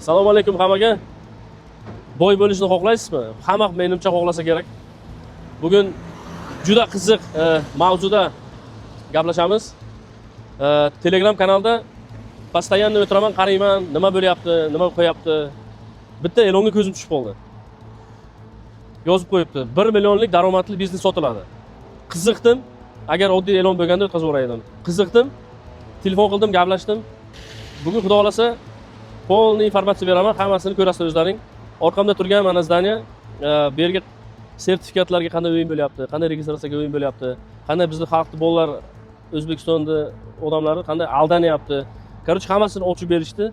Assalomu alaykum hammaga. Boy bo'lishni xohlaysizmi? Hamma menimcha xohlasa kerak. Bugun juda qiziq mavzuda gaplashamiz. Telegram kanalda постоянно o'tiraman, qarayman, nima bo'lyapti, nima qo'yapti. Bitta e'longa ko'zim tushib qoldi. Yozib qo'yibdi. 1 millionlik daromadli biznes sotiladi. Qiziqdim. Agar oddiy e'lon bo'lganda o'tkazib edim. Qiziqdim. Telefon qildim, gaplashdim. Bugun xudo xolasa polni informatsiya beraman, hammasini ko'rasiz o'zlaring. Orqamda turgan mana zdaniya, bu yerga sertifikatlarga qanday o'yin bo'lyapti, qanday registratsiyaga o'yin bo'lyapti, qanday bizning xalqni bolalar O'zbekistonda odamlari qanday aldanyapti. Короче, hammasini ochib berishdi.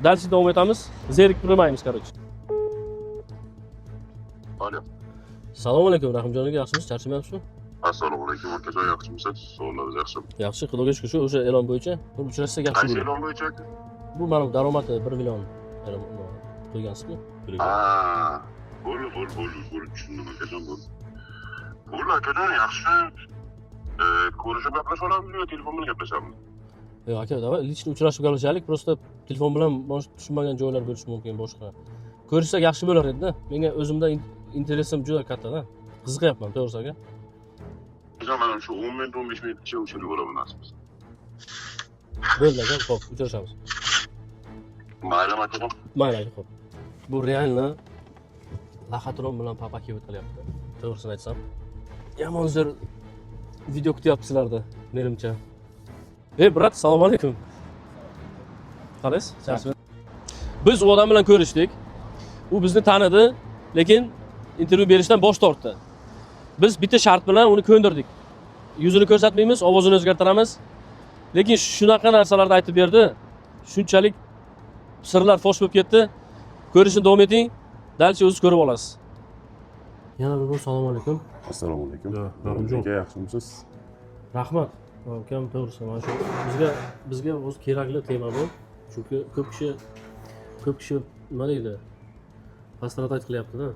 Dalchi davom etamiz. Zeriktirmaymiz, короче. Alo. Assalomu alaykum, Rahimjon aka, yaxshimisiz? Charchamayapsizmi? Assalomu alaykum, akajon, yaxshimisiz? Savollaringiz yaxshimi? Yaxshi, xudoga shukr. Shu o'sha e'lon bo'yicha bir uchrashsak yaxshi Qaysi bo'ladi. e'lon bo'yicha aka? Bu mana daromadi 1 million e'lon qo'ygansizku. Bo'ldi, tushundim akajon, bo'ldi. Bo'ldi akajon, yaxshi. Ko'rishib gaplashib olamizmi yo telefon bilan gaplashamiz? Yo'q aka, davay lichni uchrashib gaplashaylik. Просто telefon bilan boshqa tushunmagan joylar bo'lishi mumkin boshqa. Ko'rishsak yaxshi bo'lar edi-da. Menga o'zimda interesim juda katta-da. Qiziqyapman, to'g'risi aka. Akajon, mana shu 10 minut 15 minutgacha o'chirib olaman nasibsiz. Bo'ldi aka, xo'p, uchrashamiz. Mayli akajon. Mayli aka, xo'p. Bu realni Laxatron bilan papaki o'tqilyapti. To'g'risini aytsam, yomon zo'r video kutyapsizlarda, menimcha. Brat, assalomu alaykum. Qalaysiz? Biz u odam bilan ko'rishdik. U bizni tanidi, lekin intervyu berishdan bosh tortdi. Biz bitta shart bilan uni ko'ndirdik. Yuzini ko'rsatmaymiz, ovozini o'zgartiramiz. Lekin shunaqa narsalarni aytib berdi. Shunchalik sirlar fosh bo'lib ketdi. Ko'rishni davom eting. Dalchi o'zingiz ko'rib olasiz. Yana bir assalomu alaykum. Assalomu alaykum. Rahimjon. Yaxshimisiz? Rahmat. Akam to'g'risi, mana shu bizga o'zi kerakli tema bu. Chunki ko'p kishi nima deydi? Pastorat qilyapti-da.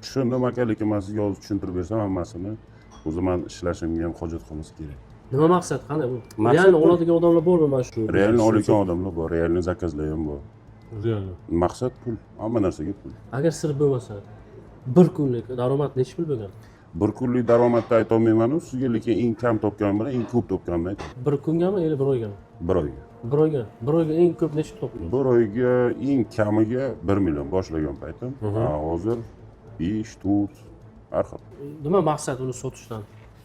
Tushundim aka, lekin men sizga hozir tushuntirib bersam hammasini, o'zi men ishlashimga ham hojat qolmasa kerak. Nima maqsad? Qanday bu? Realni oladigan odamlar bormi mana shu? Realni oladigan odamlar bor, realni zakazlar ham bor. Realni. Maqsad pul, hamma narsaga pul. Agar sir bo'lmasa, bir kunlik daromad necha pul bo'lgan? Bir kunlik daromadni ayta olmayman-ku sizga, lekin eng kam topganim bilan eng ko'p topganimni aytaman. Bir kungami yoki bir oyga? Bir oyga. Bir oyga eng ko'p necha topgan? Bir oyga eng kamiga 1 million boshlagan paytim. Hozir 5, 4 har xil. Nima maqsad uni sotishdan?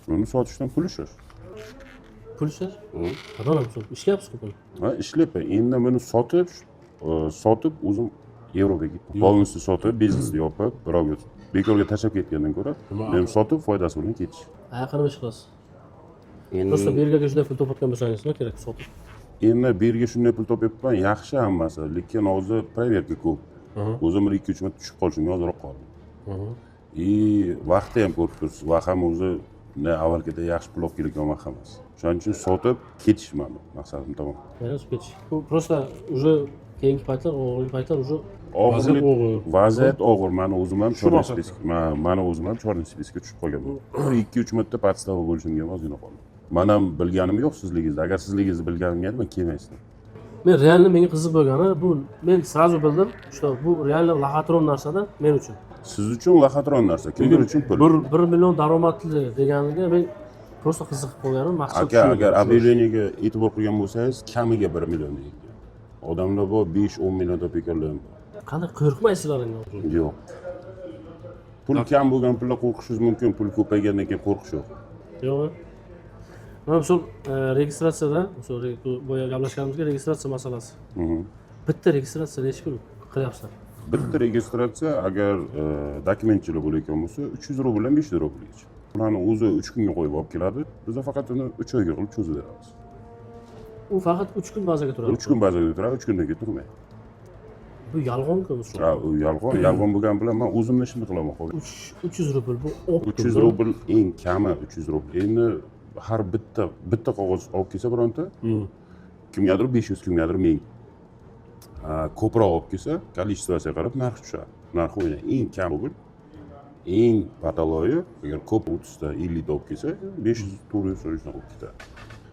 Uni sotishdan pul ishlash. Pul ishlash? Qanday ishlayapsiz-ku pul? Ha, ishlayapman. Endi buni sotib o'zim Yevropaga ketdim. Polностью sotib, biznesni yopib, birovga bekorga tashlab ketgandan ko'ra, men sotib foydasi bilan ketish. Qanaqa ish qilasiz? Просто belgaga shunday pul topayotgan bo'lsangiz nima kerak sotib? Endi berga shunday pul topyapman, yaxshi hammasi, lekin hozir proverka ko'p. O'zim 1-2 minut tushib qolishimga ozroq qoldi. Vaqtni ham ko'rib tursiz, vaqt ham o'zi avvalgida yaxshi pul olib kelgan vaqt emas. Shuning uchun sotib ketish meni maqsadim, tamom. Yana ketish. Bu просто уже keyingi paytlar, o'g'irlik paytlar уже vaziyat og'ir. Meni o'zim ham chorli spiskga tushib qolganman. 2-3 minutda podstava bo'lishimga ozgina qoldi. Men ham bilganim yo'q sizligingizda. Agar sizligingizni bilganimga men kelmaysizlar. Men realni menga qiziq bo'lgani, bu men sразу bildim, что bu realni laxatron narsada men uchun. Siz uchun laxatron narsa, kimdir uchun pul. 1 million daromadli deganiga men просто qiziqib qolganim, maqsad shu. Agar объявлениеga e'tibor qilgan bo'lsangiz, kamiga 1 million deydi. Odamlar bor 5-10 million topganlar ham bor. Qanday qo'rqmaysizlar endi? Yo'q. Pul kam bo'lgan pullar qo'rqishingiz mumkin, pul ko'paygandan keyin qo'rqish yo'q. Yo'qmi? Mana shu registratsiyada, boya gaplashganimizga registratsiya masalasi. Bitta registratsiya necha pul qilyapsizlar? Bitta registratsiya agar dokumentchilar bo'layotgan bo'lsa 300 rubldan 500 rublgacha. Ularni o'zi 3 kunga qo'yib olib keladi. Biz faqat uni 3 oyga qilib cho'zib beramiz. U faqat 3 kun bazaga turadi. 3 kun bazaga turadi, 3 kundan keyin turmaydi. Bu yolg'on-ku bu. Ha, u yolg'on bo'lgan bilan men o'zimni ishimni qilaman. 300 rubl bu 300 rubl eng kami 300 rubl. Endi har bitta qog'oz olib kelsa bironta, kimgadir 500, kimgadir 1000. Ko'proq olib kelsa, kolичествosiga qarab narx tushadi. Narx o'ynaydi. Eng kam rubl, eng patologiya, agar ko'p 30 ta 50 ta olib kelsa, 500-400 so'rashdan olib ketadi.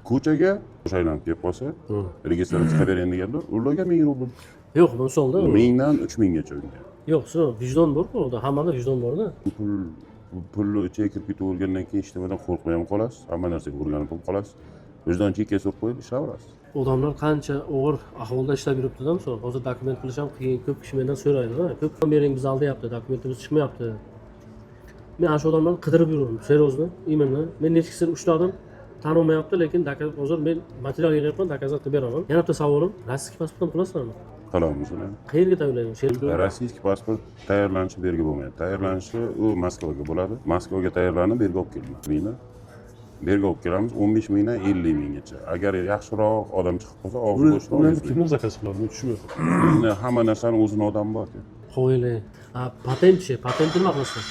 Ko'chaga aylanib kelib qolsa, registratsiya qilib bergan deganda, ularga 1000 rubl. Yo'q, misolda. 1000 dan 3000 gacha unga. Yo'q, shu vijdon bor-ku, unda hammada vijdon bor-da. Pulni ichiga kirib ketib o'lgandan keyin hech nimadan qo'rqmay ham qolasiz. Hamma narsaga o'rganib ham qolasiz. Vijdon chekka surib qo'yib ishlayverasiz. Odamlar qancha og'ir ahvolda ishlab yuribdi-da, misol hozir dokument qilish ham qiyin, ko'p kishi mendan so'raydi-da. Ko'p bering biz aldayapti, dokumentimiz chiqmayapti. Men ana shu odamlarni qidirib yuraman, seriyozda, именно. Men necha kisini ushladim, tanilmayapti, lekin hozir men material yig'yapman, dokazat qilib beraman. Yana bitta savolim, rossiya pasportini qilasizlarmi? Qilamiz uni. Qayerga tayyorlaymiz? Rossiyskiy pasport tayyorlanishi bu yerga bo'lmaydi. Tayyorlanishi u Moskvaga bo'ladi. Moskvaga tayyorlanib, bu yerga olib kelinadi. Bu yerga olib kelamiz 15 mingdan 50 minggacha. Agar yaxshiroq odam chiqib qolsa, og'zi bo'shliq Ularni kimlar zakaz qiladi? Men tushunmayapman. Endi hamma narsani o'zini odami bor-ku. Qo'yli. Patentchi, patentni nima qilasizlar?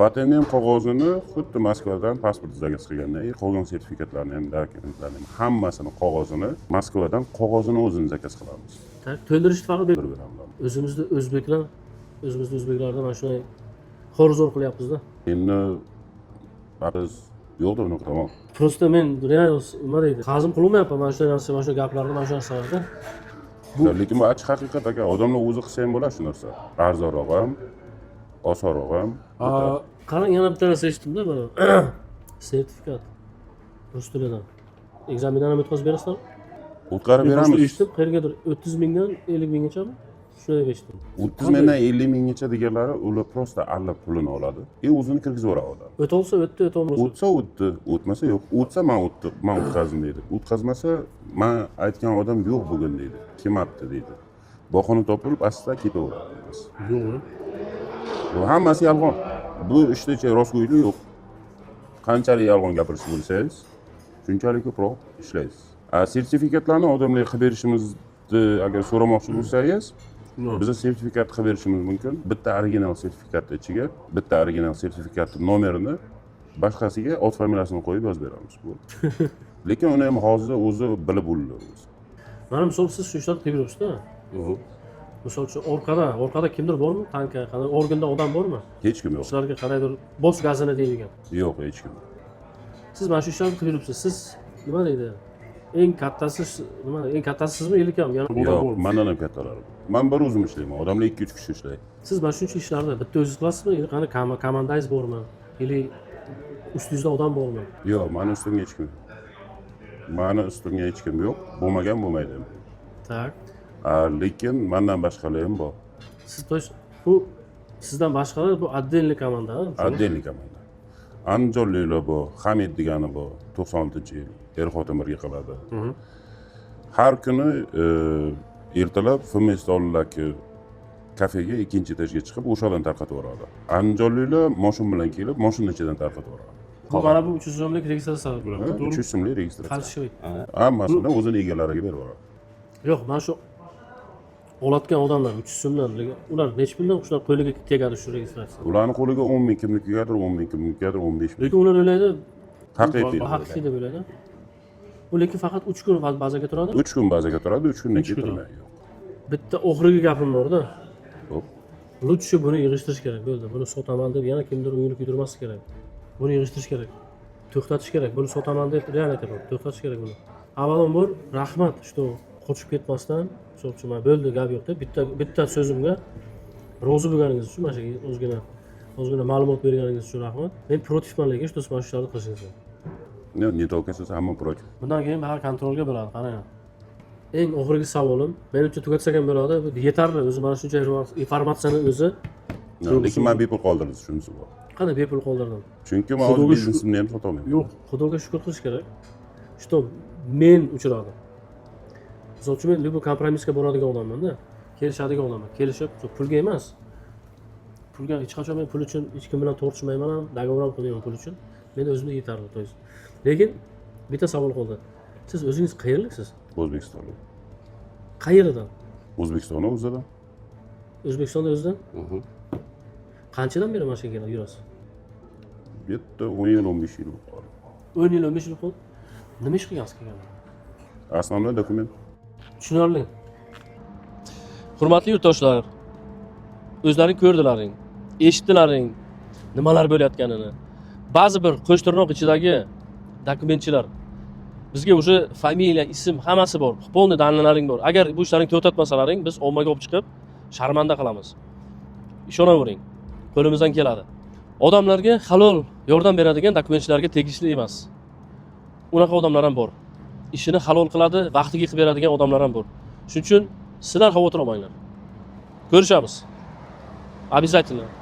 Patentni ham qog'ozini xuddi Moskvadan pasport zakaz qilgandan keyin qolgan sertifikatlarni ham, dokumentlarni ham hammasini qog'ozini Moskvadan qog'ozini o'zini zakaz qilamiz. To'ldirishni faqat Bir beramiz. o'zimizda o'zbeklardan mana shunday xo'rzo'r qilyapmiz-da. Endi biz yo'qda unaqa tamom. Просто men real nima deydi? Hazm qilolmayapman mana shu narsa, mana shu gaplarni, mana shu narsalarni. Lekin bu ochiq haqiqat aka. Odamlar o'zi qilsa ham bo'ladi shu narsa. Arzonroq ham, osonroq ham. Qarang, yana bitta narsa eshitdim-da mana. Sertifikat. Rus tilidan. Ekzamindan ham o'tkazib berasizlarmi? O'tkazib Men beramiz. eshitdim, qayergadir 30 mingdan 50 minggacha shunday eshitdim. 30 mingdan 50 minggacha deganlari ular prosta alla pulini oladi. O'zini kirgizib yuboradi odam. O'tolsa o'tdi, o'tolmasa O'tsa o'tdi, o'tmasa yo'q. O'tsa men o'tkazdim deydi. O'tkazmasa men aytgan odam yo'q bugun deydi. Kim apti deydi. Bahona topilib asta ketaveradi. Yo'q. Bu hammasi yolg'on. Bu ishda rostgo'ylik yo'q. Qanchalik yolg'on gapirishni bilsangiz, shunchalik ko'proq ishlaysiz. Sertifikatlarni odamlarga qilib berishimizni agar so'ramoqchi bo'lsangiz, biza sertifikat qilib berishimiz mumkin. Bitta original sertifikatni ichiga, bitta original sertifikatning nomerini boshqasiga ot familiyasini qo'yib yozib beramiz. Bu. Lekin uni ham hozir o'zi bilib bo'ladi. Mana misol siz shu ishlarni qilib yuribsiz-da. Misol uchun orqada kimdir bormi? Tanka, qanday organda odam bormi? Hech kim yo'q. Sizlarga qanaydir bos gazini deydigan. Yo'q, hech kim. Siz mana shu ishlarni qilib yuribsiz. Siz nima deydi? Eng kattasi nima? Eng kattasi sizmi yoki ham yana Yo'q, mendan ham kattalar. Men bir o'zim ishlayman. Odamlar 2-3 kishi ishlaydi. siz mana shuncha ishlarni bitta o'zingiz qilasizmi? Yoki qani komandangiz bormi? Yoki ustingizda odam bormi? Yo'q, meni ustimga hech kim yo'q. Meni ustimga hech kim yo'q. Bo'lmagan bo'lmaydi. Tak. Lekin mendan boshqalar ham bor. Siz bu sizdan boshqalar bu отдельный komanda, ha? Отдельный komanda. Andijonliklar bor, Hamid degani bor, 96-yil er-xotin birga qiladi. Har kuni ertalab Fmestollardagi kafega ikkinchi etajga chiqib, o'shadan tarqatib yuboradi. Andijonliklar mashin bilan kelib, mashinning ichidan tarqatib yuboradi. Bu mana bu 300 so'mlik registratsiya bo'ladi. 300 so'mlik registratsiya. Falshivoy. Hammasini o'zini egalariga berib yuboradi. Yo'q, mana shu oladigan odamlar 300 so'mdan, ular necha puldan shular qo'liga tegadi shu registratsiya? Ularning qo'liga 10 ming kimnikigadir, 10 ming kimnikigadir, 15 ming. Lekin ular o'ylaydi, Haqiqiy. haqiqiy deb o'ylaydi. Bu lekin faqat 3 kun bazaga turadi. 3 kun bazaga turadi, 3 kundan keyin turmaydi. Bitta oxirgi gapim borda. Xo'p. Lutchi buni yig'ishtirish kerak bo'ldi. Buni sotaman deb yana kimdir uyini kuydirmaslik kerak. Buni yig'ishtirish kerak. To'xtatish kerak. Buni sotaman deb real aytaman. To'xtatish kerak buni. Avvalambor rahmat, что qochib ketmasdan, misol uchun mana bo'ldi, gap yo'q deb bitta so'zimga rozi bo'lganingiz uchun, mana shu ozgina ma'lumot berganingiz uchun rahmat. Men protivman, lekin что mana shu ishlarni qilishingiz. Не только siz hamma protiv. Bundan keyin har kontrolga bo'ladi, qarang. Eng oxirgi savolim, menimcha tugatsak ham bo'ladi. Bu yetarli, o'zi mana shuncha informatsiyani o'zi. Lekin men bepul qoldirdim, shunisi bor. Qanday bepul qoldirdim? Chunki men o'z biznesimni ham sota olmayman. Yo'q, Xudoga shukur qilish kerak. Что men uchradi. Misol uchun men любой kompromisga boradigan odamman-da. Kelishadigan odamman. Kelishib, pulga emas. Pulga hech qachon men pul uchun hech kim bilan tortishmayman ham, dogovor ham qilmayman pul uchun. Men o'zimga yetarli, to есть. Lekin bitta savol qoldi. Siz o'zingiz qayerliksiz? O'zbekistonlik. Qayerdan? O'zbekistonda o'zidan. O'zbekistonda o'zidan? Qanchadan beri mana shu yerga yurasiz? Bitta 10 yil, 15 yil bo'ldi. 10 yil, 15 yil bo'ldi. Nima ish qilgansiz kelganda? Основной dokument. Tushunarli. Hurmatli yurtdoshlar, o'zlaring ko'rdilaring, eshitdilaring nimalar bo'layotganini. Ba'zi bir qo'shtirnoq ichidagi dokumentchilar Bizga o'sha familiya, ism hammasi bor. Polniy danlalaring bor. Agar bu ishlaring to'xtatmasalaring, biz ommaga olib chiqib sharmanda qilamiz. Ishonavering. Qo'limizdan keladi. Odamlarga halol yordam beradigan dokumentlarga tegishli emas. Unaqa odamlar ham bor. Ishini halol qiladi, vaqtiga qilib beradigan odamlar ham bor. Shuning uchun sizlar xavotir olmanglar. Ko'rishamiz. Обязательно.